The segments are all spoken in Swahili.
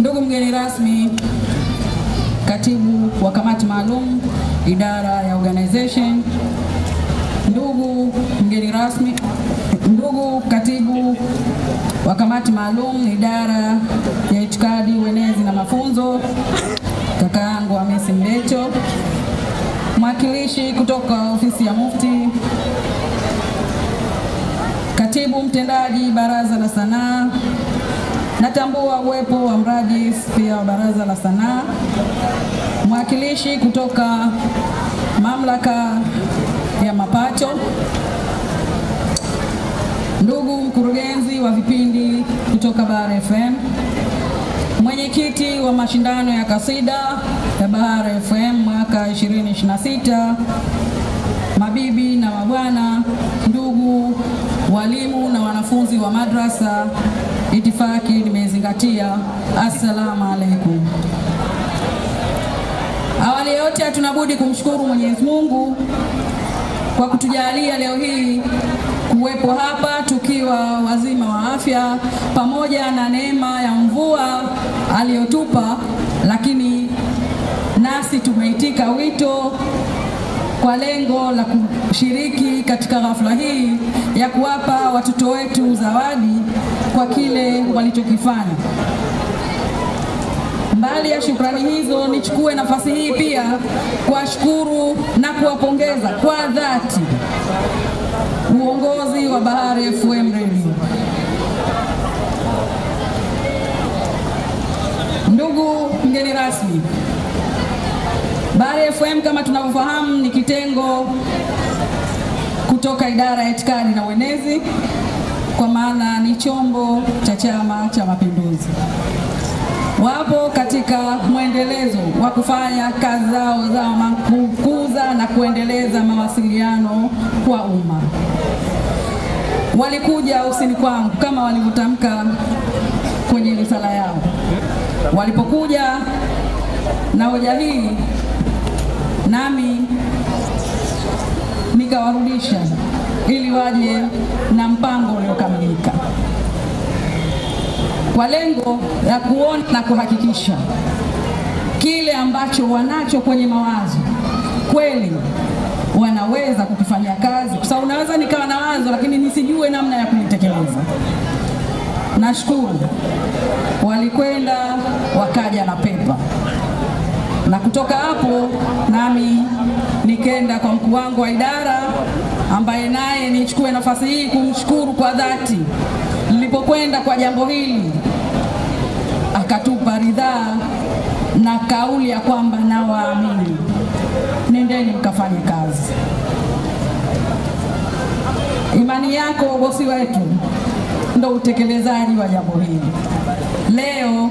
Ndugu mgeni rasmi, katibu wa kamati maalum idara ya organization, ndugu mgeni rasmi, ndugu katibu wa kamati maalum idara ya itikadi, uenezi na mafunzo, kaka yangu Hamisi Mbeto, mwakilishi kutoka ofisi ya Mufti, katibu mtendaji baraza la sanaa, natambua uwepo wa mrajis pia wa baraza la sanaa, mwakilishi kutoka mamlaka ya mapato, ndugu mkurugenzi wa vipindi kutoka Bahari FM, mwenyekiti wa mashindano ya kasida ya Bahari FM mwaka 2026, mabibi na mabwana, ndugu walimu na wanafunzi wa madrasa, itifaki nimezingatia. Assalamu alaikum. Awali yote hatunabudi kumshukuru Mwenyezi Mungu kwa kutujalia leo hii kuwepo hapa tukiwa wazima wa afya, pamoja na neema ya mvua aliyotupa, lakini nasi tumeitika wito kwa lengo la kushiriki katika ghafla hii ya kuwapa watoto wetu zawadi kwa kile walichokifanya. Mbali ya shukrani hizo, nichukue nafasi hii pia kuwashukuru na kuwapongeza kwa dhati uongozi wa Bahari FM Radio. Ndugu mgeni rasmi, Bahari FM kama tunavyofahamu ni kitengo kutoka idara ya itikadi na uenezi, kwa maana ni chombo cha Chama cha Mapinduzi. Wapo katika mwendelezo wa kufanya kazi zao za kukuza na kuendeleza mawasiliano kwa umma. Walikuja ofisini kwangu kama walivyotamka kwenye risala yao. Walipokuja na hoja hii, nami nikawarudisha ili waje na mpango uliokamilika kwa lengo la kuona na kuhakikisha kile ambacho wanacho kwenye mawazo kweli wanaweza kukifanyia kazi, kwa sababu unaweza nikawa na wazo lakini nisijue namna ya kulitekeleza. Nashukuru walikwenda wakaja na pepa, na kutoka hapo nami nikenda kwa mkuu wangu wa idara, ambaye naye nichukue nafasi hii kumshukuru kwa dhati. Nilipokwenda kwa jambo hili akatupa ridhaa na kauli ya kwamba nawaamini, nendeni mkafanye kazi. Imani yako bosi wetu ndo utekelezaji wa jambo hili. Leo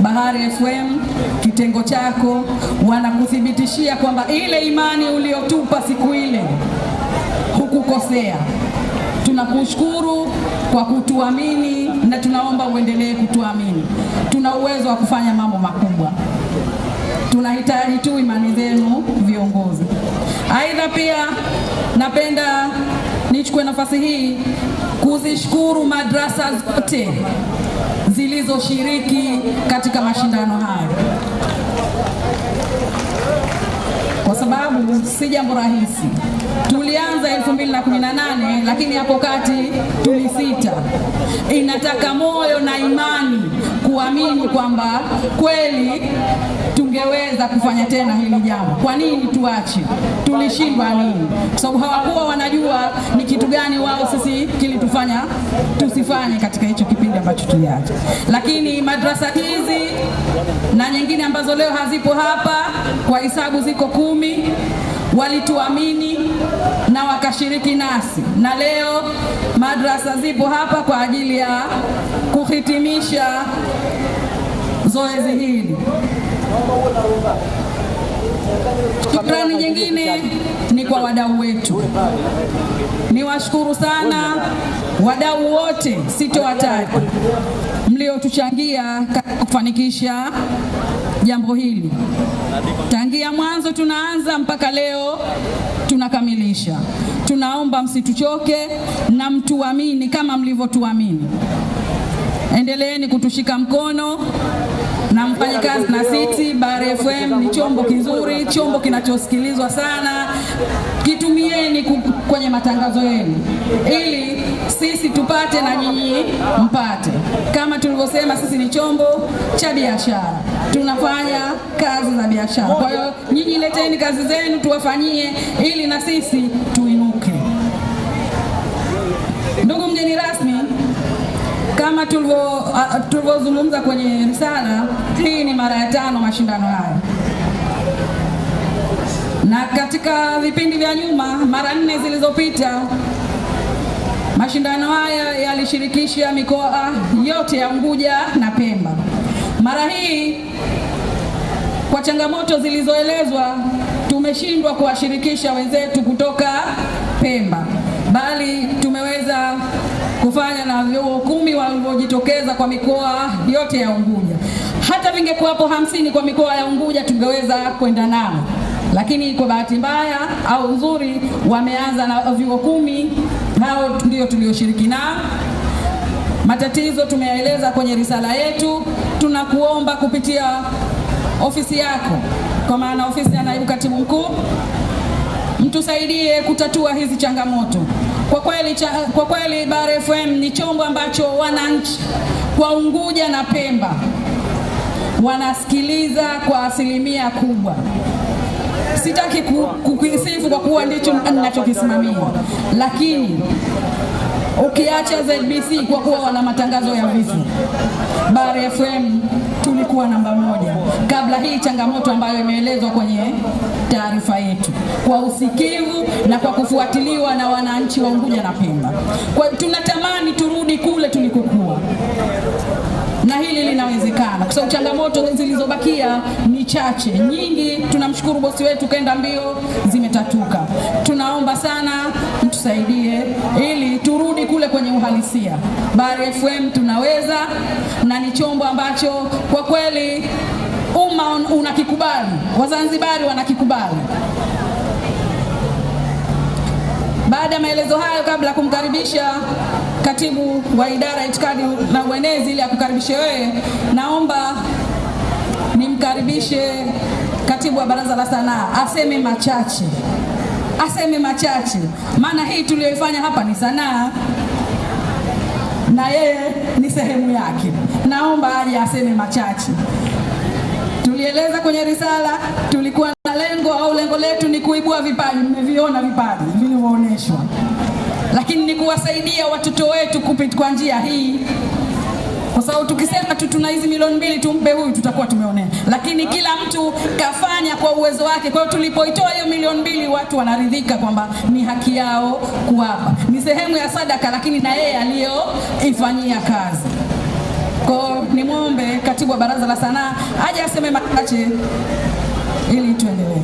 Bahari FM kitengo chako wanakuthibitishia kwamba ile imani uliotupa siku ile hukukosea. Tunakushukuru kwa kutuamini na tunaomba uendelee kutuamini. Tuna uwezo wa kufanya mambo makubwa. Tunahitaji tu imani zenu viongozi. Aidha pia napenda nichukue nafasi hii kuzishukuru madrasa zote zilizoshiriki katika mashindano haya, kwa sababu si jambo rahisi. Tulianza 2018 lakini hapo kati tulisita. Inataka moyo na imani kuamini kwamba kweli tungeweza kufanya tena hili jambo. Kwa nini tuache? Tulishindwa nini? Kwa sababu hawakuwa wanajua ni kitu gani wao sisi kilitufanya tusifanye katika hicho kipindi ambacho tuliacha. Lakini madrasa hizi na nyingine ambazo leo hazipo hapa, kwa hisabu ziko 10, walituamini na wakashiriki nasi, na leo madrasa zipo hapa kwa ajili ya kuhitimisha zoezi hili. Shukrani nyingine ni kwa wadau wetu. Niwashukuru sana wadau wote, sitowataja, mliotuchangia kufanikisha jambo hili. Tangia mwanzo tunaanza mpaka leo tunakamilisha. Tunaomba msituchoke na mtuamini kama mlivyotuamini. Endeleeni kutushika mkono na mfanye kazi na sisi. Bahari FM ni chombo kizuri, chombo kinachosikilizwa sana. Kitumieni kwenye matangazo yenu ili sisi tupate na nyinyi mpate. Kama tulivyosema, sisi ni chombo cha biashara, tunafanya kazi za biashara. Kwa hiyo nyinyi leteni kazi zenu tuwafanyie ili na sisi tuinuke. Ndugu mgeni rasmi, kama tulivyozungumza kwenye risala, hii ni mara ya 5 mashindano haya, na katika vipindi vya nyuma mara 4 zilizopita mashindano haya yalishirikisha mikoa yote ya Unguja na Pemba. Mara hii kwa changamoto zilizoelezwa tumeshindwa kuwashirikisha wenzetu kutoka Pemba, bali tumeweza kufanya na vyuo 10 waliojitokeza kwa mikoa yote ya Unguja. Hata vingekuwapo 50 kwa mikoa ya Unguja tungeweza kwenda nao, lakini kwa bahati mbaya au nzuri wameanza na vyuo 10. Hao ndio tulioshiriki nao. Matatizo tumeyaeleza kwenye risala yetu. Tunakuomba kupitia ofisi yako, kwa maana ofisi ya naibu katibu mkuu, mtusaidie kutatua hizi changamoto. Kwa kweli Bahari FM ni chombo ambacho wananchi kwa Unguja na Pemba wanasikiliza kwa asilimia kubwa. Sitaki kukisifu kwa kuwa ndicho ninachokisimamia, lakini ukiacha ZBC kwa kuwa wana matangazo ya vifo, Bahari FM tulikuwa namba 1 kabla hii changamoto ambayo imeelezwa kwenye taarifa yetu, kwa usikivu na kwa kufuatiliwa na wananchi wa Unguja na Pemba. Kwa tunatamani turudi kule tulikokuwa, na hili linawezekana kwa sababu changamoto zilizobakia ni chache. Nyingi tunamshukuru bosi wetu kaenda mbio, zimetatuka. Tunaomba sana mtusaidie ili turudi kule kwenye uhalisia. Bahari FM tunaweza, na ni chombo ambacho kwa kweli umma unakikubali, Wazanzibari wanakikubali. Baada ya maelezo hayo, kabla ya kumkaribisha katibu wa idara ya itikadi na uenezi ili akukaribishe wewe, naomba nimkaribishe katibu wa baraza la sanaa aseme machache, maana hii tuliyoifanya hapa ni sanaa na yeye ni sehemu yake. Naomba aje aseme machache. Tulieleza kwenye risala tulikuwa na lengo letu ni kuibua vipaji. Mmeviona vipaji vilivyoonyeshwa, lakini ni kuwasaidia watoto wetu kupitia kwa njia hii, kwa sababu tukisema tu tuna hizi milioni 2 tumpe huyu tutakuwa tumeonea, lakini kila mtu kafanya kwa uwezo wake. Kwa hiyo tulipoitoa hiyo milioni 2 watu wanaridhika kwamba ni haki yao kuwapa, ni sehemu ya sadaka, lakini na yeye aliyoifanyia kazi. Kwa nimwombe katibu wa baraza la sanaa aje aseme machache ili tuendelee.